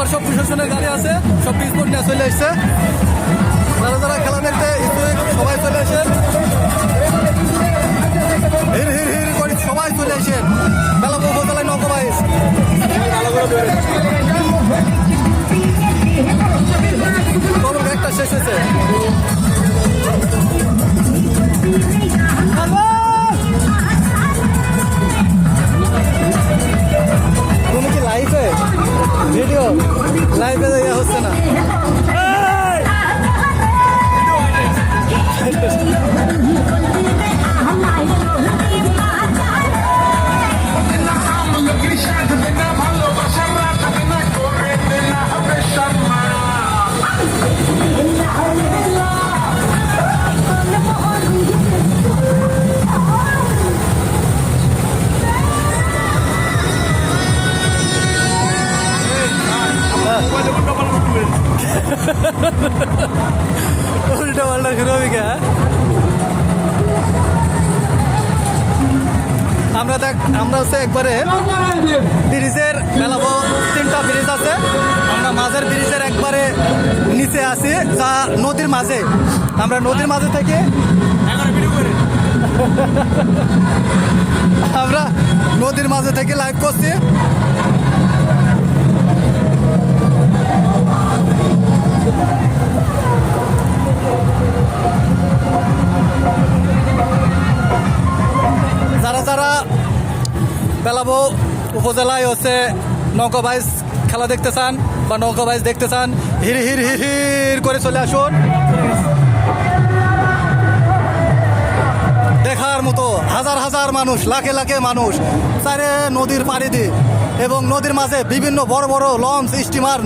আবার সব প্রশাসনের গাড়ি আছে, সব স্পোর্ট নিয়ে চলে এসছে। যারা যারা খেলা দেখতে ইচ্ছুক সবাই চলে আসেন, হির হির হির করে সবাই চলে আসেন বেলাবো উপজেলায় নৌকাবাইজ। খবর একটা শেষ হয়েছে। তুমি কি লাইভে ভিডিও লাইভে দেওয়া হচ্ছে না? উল্টা পাল্টা শুরু হবে কে? আমরা হচ্ছে একবারে ব্রিজের মেলাবো, 3টা ব্রিজ আছে। আমরা মাঝের ব্রিজের একবারে নিচে আছি, যা নদীর মাঝে। আমরা নদীর মাঝে থেকে আমরা নদীর মাঝে থেকে লাইভ করছি। যারা যারা বেলাবো উপজেলায় হচ্ছে নৌকাবাইজ খেলা দেখতে চান বা নৌকাবাইজ দেখতে চান, হির হির হির হির করে চলে আসুন। দেখার মতো হাজার হাজার মানুষ, লাখে লাখে মানুষ চারে নদীর পাড়ি দিয়ে এবং নদীর মাঝে বিভিন্ন বড় বড় লঞ্চ, স্টিমার